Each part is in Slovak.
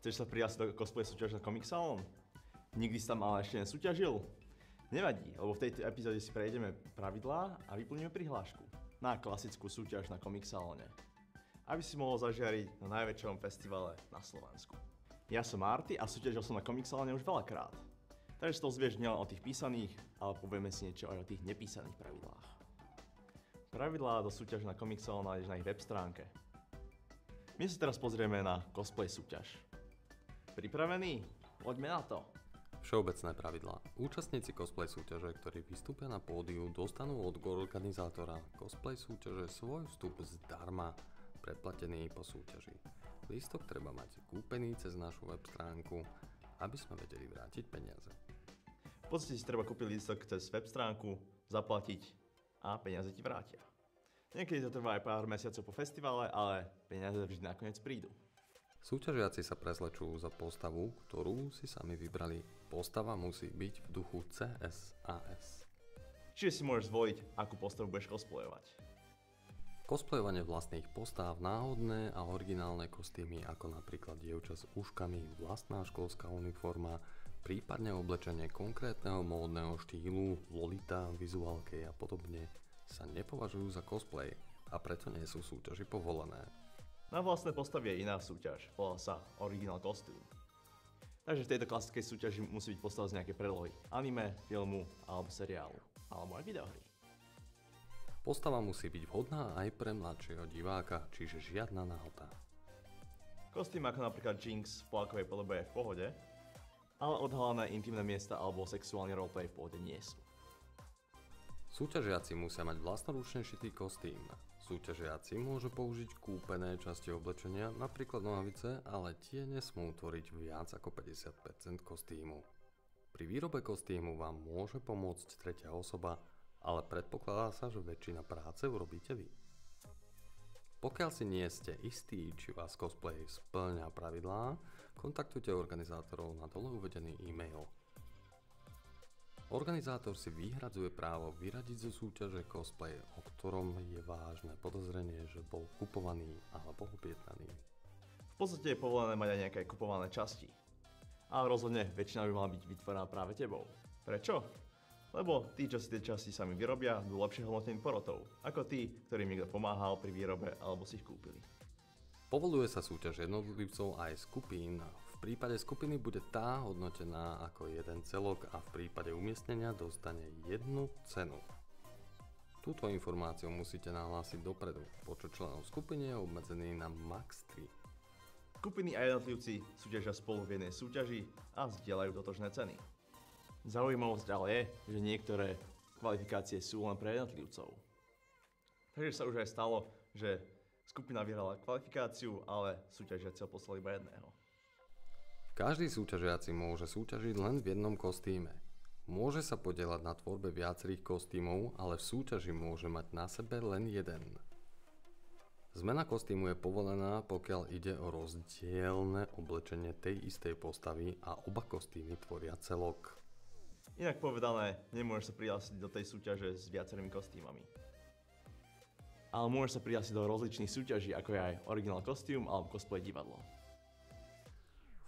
Chceš sa prihlásiť do cosplay súťaže na Comic Salon? Nikdy si tam ale ešte nesúťažil? Nevadí, lebo v tejto epizóde si prejdeme pravidlá a vyplníme prihlášku na klasickú súťaž na Comic Salone, aby si mohol zažiariť na najväčšom festivale na Slovensku. Ja som Marty a súťažil som na Comic Salone už veľakrát. Takže si to zvieš nielen o tých písaných, ale povieme si niečo aj o tých nepísaných pravidlách. Pravidlá do súťaže na Comic Salone nájdeš na ich web stránke. My sa teraz pozrieme na cosplay súťaž. Pripravený? Poďme na to! Všeobecné pravidlá. Účastníci cosplay súťaže, ktorí vystúpia na pódiu, dostanú od organizátora cosplay súťaže svoj vstup zdarma, predplatený po súťaži. Lístok treba mať kúpený cez našu web stránku, aby sme vedeli vrátiť peniaze. V podstate si treba kúpiť lístok cez web stránku, zaplatiť a peniaze ti vrátia. Niekedy to trvá aj pár mesiacov po festivale, ale peniaze vždy nakoniec prídu. Súťažiaci sa prezlečú za postavu, ktorú si sami vybrali. Postava musí byť v duchu CSAS. Čiže si môžeš zvoliť, akú postavu budeš cosplayovať. Cosplayovanie vlastných postáv, náhodné a originálne kostýmy, ako napríklad dievča s uškami, vlastná školská uniforma, prípadne oblečenie konkrétneho módneho štýlu, lolita, vizuálkej a podobne, sa nepovažujú za cosplay a preto nie sú súťaži povolené. Na vlastné postavy je iná súťaž, volá sa Original Costume. Takže v tejto klasickej súťaži musí byť postava z nejaké predlohy anime, filmu alebo seriálu, alebo aj videohry. Postava musí byť vhodná aj pre mladšieho diváka, čiže žiadna nahota. Kostým ako napríklad Jinx v plákovej podobe je v pohode, ale odhalené intimné miesta alebo sexuálny roleplay v pohode nie sú. Súťažiaci musia mať vlastnoručne šitý kostým. Súťažiaci môžu použiť kúpené časti oblečenia, napríklad nohavice, ale tie nesmú tvoriť viac ako 50% kostýmu. Pri výrobe kostýmu vám môže pomôcť tretia osoba, ale predpokladá sa, že väčšina práce urobíte vy. Pokiaľ si nie ste istí, či vás cosplay spĺňa pravidlá, kontaktujte organizátorov na dole uvedený e-mail. Organizátor si vyhradzuje právo vyradiť zo súťaže cosplay, o ktorom je vážne podozrenie, že bol kupovaný alebo objednaný. V podstate je povolené mať aj nejaké kupované časti. Ale rozhodne väčšina by mala byť vytvorená práve tebou. Prečo? Lebo tí, čo si tie časti sami vyrobia, budú lepšie hodnotení porotov, ako tí, ktorým niekto pomáhal pri výrobe alebo si ich kúpili. Povoľuje sa súťaž jednotlivcov aj skupín. V prípade skupiny bude tá hodnotená ako jeden celok a v prípade umiestnenia dostane jednu cenu. Túto informáciu musíte nahlásiť dopredu. Počet členov skupiny je obmedzený na max 3. Skupiny a jednotlivci súťažia spolu v jednej súťaži a zdieľajú totožné ceny. Zaujímavosť ale je, že niektoré kvalifikácie sú len pre jednotlivcov. Takže sa už aj stalo, že skupina vyhrala kvalifikáciu, ale súťažiaci ho poslali iba jedného. Každý súťažiaci môže súťažiť len v jednom kostýme. Môže sa podieľať na tvorbe viacerých kostýmov, ale v súťaži môže mať na sebe len jeden. Zmena kostýmu je povolená, pokiaľ ide o rozdielne oblečenie tej istej postavy a oba kostýmy tvoria celok. Inak povedané, nemôžeš sa prihlásiť do tej súťaže s viacerými kostýmami. Ale môžeš sa prihlásiť do rozličných súťaží, ako je aj Original Costume alebo Cosplay divadlo.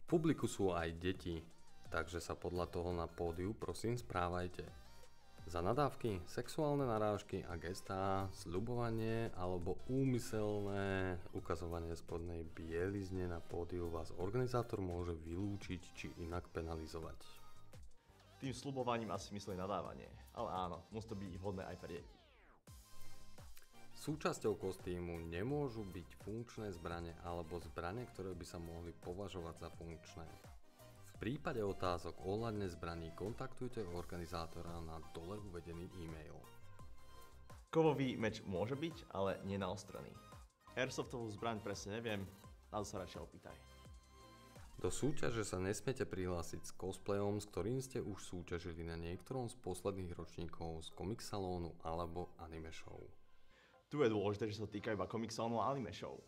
V publiku sú aj deti, takže sa podľa toho na pódiu prosím správajte. Za nadávky, sexuálne narážky a gestá, sľubovanie alebo úmyselné ukazovanie spodnej bielizne na pódiu vás organizátor môže vylúčiť či inak penalizovať. Tým sľubovaním asi myslí nadávanie, ale áno, musí to byť vhodné aj pre deti. Súčasťou kostýmu nemôžu byť funkčné zbrane alebo zbrane, ktoré by sa mohli považovať za funkčné. V prípade otázok ohľadne zbraní kontaktujte organizátora na dole uvedený e-mail. Kovový meč môže byť, ale nenaostrený. Airsoftovú zbraň presne neviem, na to sa radšej opýtaj. Do súťaže sa nesmiete prihlásiť s cosplayom, s ktorým ste už súťažili na niektorom z posledných ročníkov z Comic Salónu alebo Anime Show. Tu je dôležité, že sa týka iba Comic Salonu a Anime Show.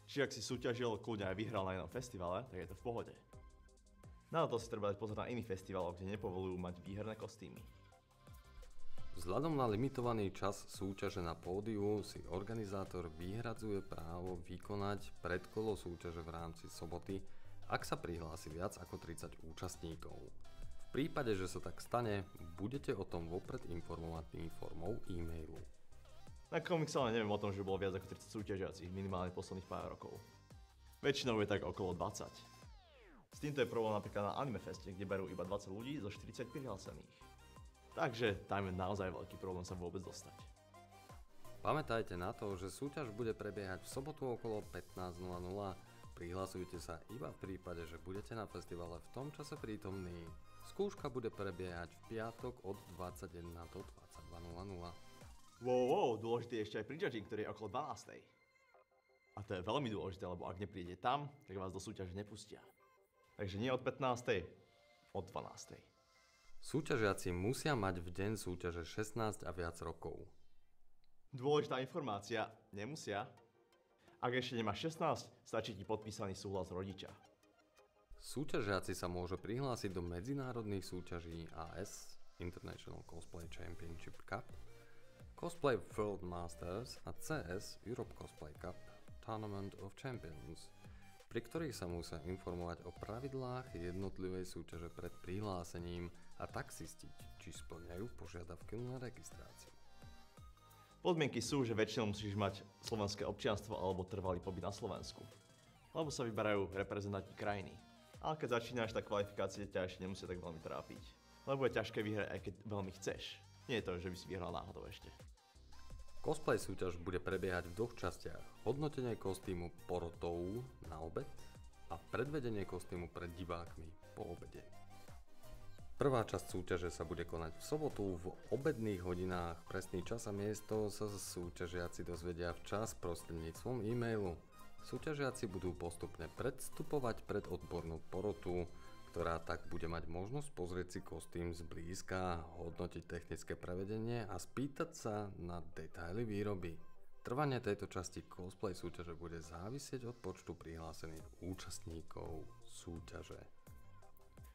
Čiže ak si súťažil, kľudne aj vyhral na jednom festivale, tak je to v pohode. Na to si treba dať pozor na iných festivaloch, kde nepovolujú mať výherné kostýmy. Vzhľadom na limitovaný čas súťaže na pódiu si organizátor vyhradzuje právo vykonať predkolo súťaže v rámci soboty ak sa prihlási viac ako 30 účastníkov. V prípade, že sa tak stane, budete o tom vopred informovaní formou e-mailu. Na Comixalne neviem o tom, že bolo viac ako 30 súťažiacich minimálne posledných pár rokov. Väčšinou je tak okolo 20. S týmto je problém napríklad na Animefeste, kde berú iba 20 ľudí zo 40 prihlásených. Takže tam je naozaj veľký problém sa vôbec dostať. Pamätajte na to, že súťaž bude prebiehať v sobotu okolo 15:00. Prihlasujte sa iba v prípade, že budete na festivale v tom čase prítomní. Skúška bude prebiehať v piatok od 21 do 22:00. Wow, dôležitý je ešte aj prejudging, ktorý je okolo 12:00. A to je veľmi dôležité, lebo ak neprídete tam, tak vás do súťaže nepustia. Takže nie od 15:00, od 12:00. Súťažiaci musia mať v deň súťaže 16 a viac rokov. Dôležitá informácia, nemusia. Ak ešte nemáš 16, stačí ti podpísaný súhlas rodiča. Súťažiaci sa môžu prihlásiť do medzinárodných súťaží AS, International Cosplay Championship Cup, Cosplay World Masters a CS Europe Cosplay Cup, Tournament of Champions, pri ktorých sa musia informovať o pravidlách jednotlivej súťaže pred prihlásením a tak zistiť, či spĺňajú požiadavky na registráciu. Podmienky sú, že väčšinou musíš mať slovenské občianstvo alebo trvalý pobyt na Slovensku, lebo sa vyberajú reprezentanti krajiny. Ale keď začínaš, tak kvalifikácie ťa ešte nemusia tak veľmi trápiť, lebo je ťažké vyhrať, aj keď veľmi chceš. Nie je to, že by si vyhral náhodou ešte. Cosplay súťaž bude prebiehať v 2 častiach. Hodnotenie kostýmu porotou na obed a predvedenie kostýmu pred divákmi po obede. Prvá časť súťaže sa bude konať v sobotu v obedných hodinách. Presný čas a miesto sa súťažiaci dozvedia včas prostredníctvom e-mailu. Súťažiaci budú postupne predstupovať pred odbornú porotu, ktorá tak bude mať možnosť pozrieť si kostým zblízka, hodnotiť technické prevedenie a spýtať sa na detaily výroby. Trvanie tejto časti cosplay súťaže bude závisieť od počtu prihlásených účastníkov súťaže.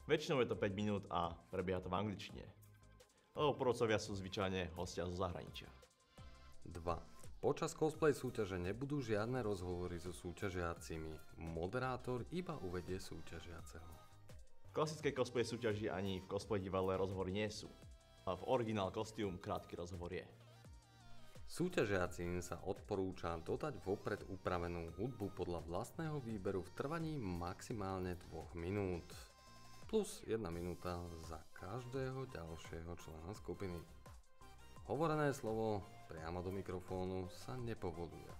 Väčšinou je to 5 minút a prebieha to v angličtine, lebo porodcovia sú zvyčajne hostia zo zahraničia. 2. Počas cosplay súťaže nebudú žiadne rozhovory so súťažiacimi. Moderátor iba uvedie súťažiaceho. V klasickej cosplay súťaži ani v cosplay divadle rozhovory nie sú, a v originál kostým krátky rozhovor je. Súťažiacim sa odporúča dodať vopred upravenú hudbu podľa vlastného výberu v trvaní maximálne 2 minút. Plus 1 minúta za každého ďalšieho člena skupiny. Hovorené slovo priamo do mikrofónu sa nepovoľuje.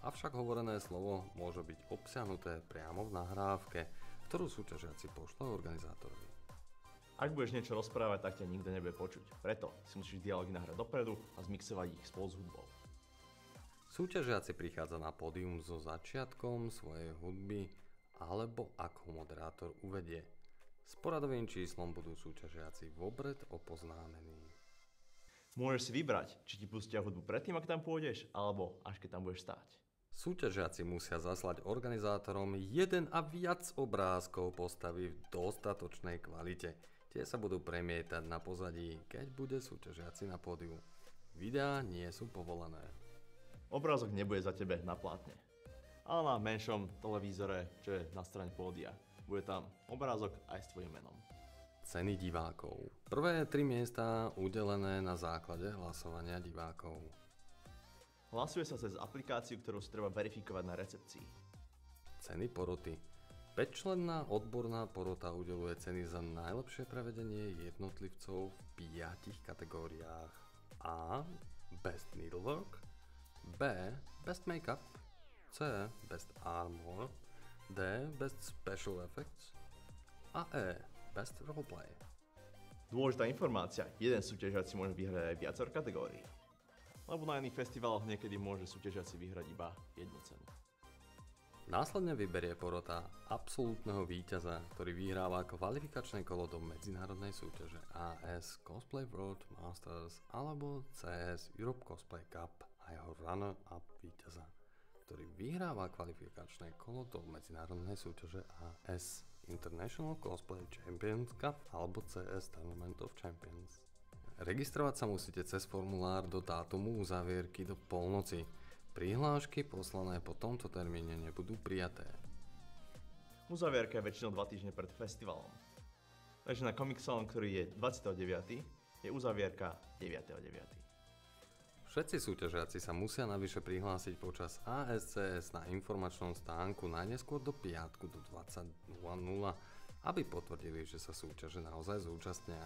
Avšak hovorené slovo môže byť obsiahnuté priamo v nahrávke, ktorú súťažiaci pošle organizátorovi. Ak budeš niečo rozprávať, tak ťa nikto nebude počuť. Preto si musíš dialógy nahrať dopredu a zmixovať ich spolu s hudbou. Súťažiaci prichádza na pódium so začiatkom svojej hudby alebo ak ho moderátor uvedie. S poradovým číslom budú súťažiaci vopred opoznámení. Môžeš si vybrať, či ti pustia hudbu predtým, ak tam pôjdeš, alebo až keď tam budeš stáť. Súťažiaci musia zaslať organizátorom 1 a viac obrázkov postavy v dostatočnej kvalite. Tie sa budú premietať na pozadí, keď bude súťažiaci na pódiu. Videá nie sú povolené. Obrázok nebude za tebe na plátne, ale na menšom televízore, čo je na strane pódia. Bude tam obrázok aj s tvojim menom. Ceny divákov. Prvé 3 miesta udelené na základe hlasovania divákov. Hlasuje sa cez aplikáciu, ktorú si treba verifikovať na recepcii. Ceny poroty. 5-členná odborná porota udeluje ceny za najlepšie prevedenie jednotlivcov v 5 kategóriách. A. Best Needlework, B. Best Makeup, C. Best Armor, D. Best Special Effects a E. Best Roleplay. Dôležitá informácia, jeden súťažiaci môže vyhrať aj viacero kategórií. Lebo na iných festivaloch niekedy môže súťažiaci vyhrať iba jednu cenu. Následne vyberie porota absolútneho víťaza, ktorý vyhráva kvalifikačné kolo do medzinárodnej súťaže AS Cosplay World Masters alebo CS Europe Cosplay Cup a jeho runner-up víťaza, ktorý vyhráva kvalifikačné kolo do medzinárodnej súťaže AS International Cosplay Champions Cup alebo CS Tournament of Champions. Registrovať sa musíte cez formulár do dátumu uzávierky do polnoci. Prihlášky poslané po tomto termíne nebudú prijaté. Uzavierka je väčšinou 2 týždne pred festivalom. Takže na Comic Salon, ktorý je 29., je uzavierka 9.9. Všetci súťažiaci sa musia navyše prihlásiť počas ASCS na informačnom stánku najneskôr do piatku do 20.00, aby potvrdili, že sa súťaže naozaj zúčastnia.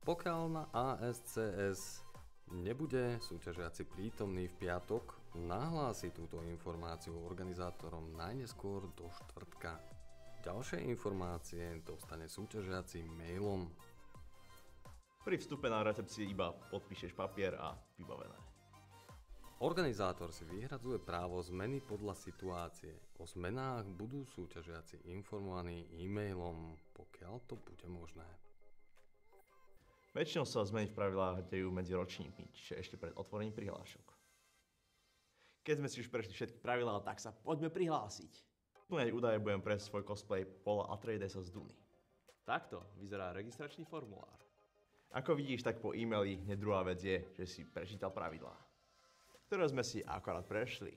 Pokiaľ na ASCS nebude súťažiaci prítomný v piatok, nahlási túto informáciu organizátorom najneskôr do štvrtka. Ďalšie informácie dostane súťažiaci mailom. Pri vstupe na recepcii iba podpíšeš papier a vybavené. Organizátor si vyhradzuje právo zmeny podľa situácie. O zmenách budú súťažiaci informovaní e-mailom, pokiaľ to bude možné. Väčšinou sa zmeny v pravidlách dejú medzi ročníkmi, čiže ešte pred otvorením prihlášok. Keď sme si už prešli všetky pravidlá, tak sa poďme prihlásiť. Plňať údaje budem pre svoj cosplay Paula Atreidesa z Duny. Takto vyzerá registračný formulár. Ako vidíš, tak po e-maili hneď druhá vec je, že si prečítal pravidlá, ktoré sme si akorát prešli.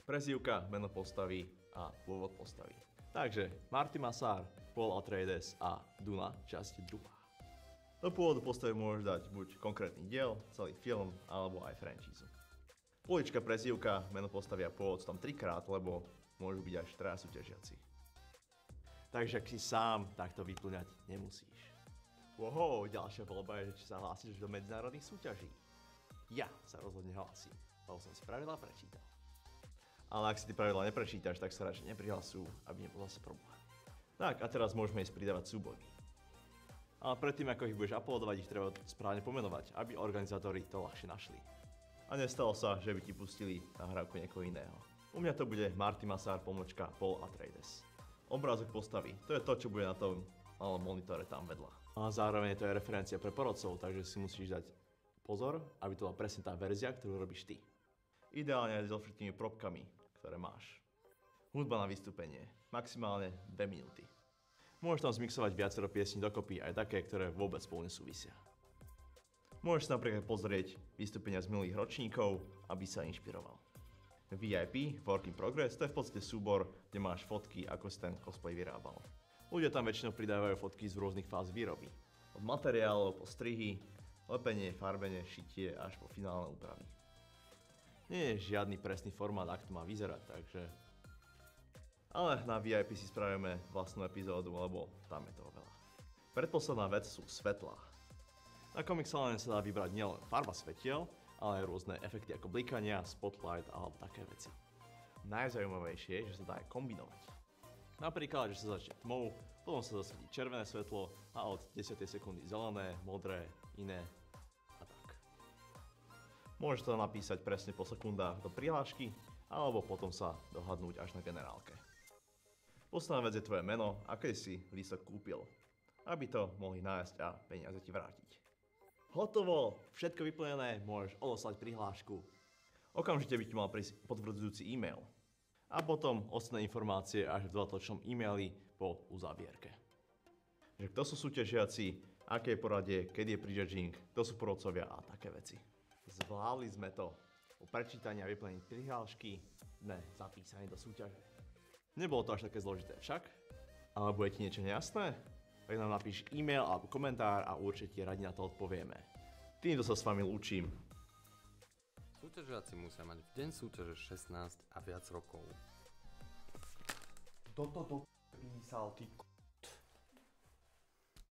Prezývka, meno postavy a pôvod postavy. Takže Marty Massar, Paul Atreides a Duna, časť 2. Do pôvodu postavy môžeš dať buď konkrétny diel, celý film, alebo aj franchízu. Polička, prezývka, meno postavy a pôvod sú tam 3-krát, lebo môžu byť až 3 súťažiaci. Takže ak si sám, tak to vyplňať nemusíš. Wow, ďalšia voľba je, či sa hlásiš do medzinárodných súťaží. Ja sa rozhodne hlásim, lebo som si pravidlá prečítal. Ale ak si ty pravidlá neprečítaš, tak sa radšej neprihlasuj, aby nebol zase problém. Tak, a teraz môžeme ísť pridávať súbory. Ale predtým, ako ich budeš uploadovať, ich treba správne pomenovať, aby organizátori to ľahšie našli. A nestalo sa, že by ti pustili nahrávku niekoho iného. U mňa to bude Marty Massar _ Paul Atreides. Obrázok postavy, to je to, čo bude na tom malom monitore tam vedľa. A zároveň to je referencia pre porodcov, takže si musíš dať pozor, aby to bola presne tá verzia, ktorú robíš ty. Ideálne aj so všetkými propkami, ktoré máš. Hudba na vystúpenie, maximálne 2 minúty. Môžeš tam zmixovať viacero piesní dokopy, aj také, ktoré vôbec spolu nesúvisia. Môžeš si napríklad pozrieť vystúpenia z minulých ročníkov, aby sa inšpiroval. VIP, Work in Progress, to je v podstate súbor, kde máš fotky, ako si ten cosplay vyrábal. Ľudia tam väčšinou pridávajú fotky z rôznych fáz výroby. Od materiálov po strihy, lepenie, farbenie, šitie až po finálne úpravy. Nie je žiadny presný formát, ak to má vyzerať, takže... Ale na VIP si spravíme vlastnú epizódu, lebo tam je toho veľa. Predposledná vec sú svetlá. Na Comic Salone sa dá vybrať nielen farba svetiel, ale aj rôzne efekty ako blikania, spotlight alebo také veci. Najzaujímavejšie je, že sa dá aj kombinovať. Napríklad, že sa začne tmou, potom sa zasvietí červené svetlo a od 10. sekundy zelené, modré, iné a tak. Môžeš to napísať presne po sekundách do prihlášky, alebo potom sa dohadnúť až na generálke. Posledná vec je tvoje meno a kedy si lístok kúpil, aby to mohli nájsť a peniaze ti vrátiť. Hotovo! Všetko vyplnené, môžeš odoslať prihlášku. Okamžite by ti mal prísť potvrdzujúci e-mail. A potom ostatné informácie až v dodatočnom e-maili po uzavierke. Že kto sú súťažiaci, aké je poradie, kedy je prejudging, kto sú porodcovia a také veci. Zvládli sme to. Po prečítaní a vyplnení prihlášky sme zapísaní do súťaže. Nebolo to až také zložité však, ale bude ti niečo nejasné? Tak nám napíš e-mail alebo komentár a určite radi na to odpovieme. Týmto sa s vami lúčim. Súťažiaci musia mať v deň súťaže 16 a viac rokov. Toto písal ty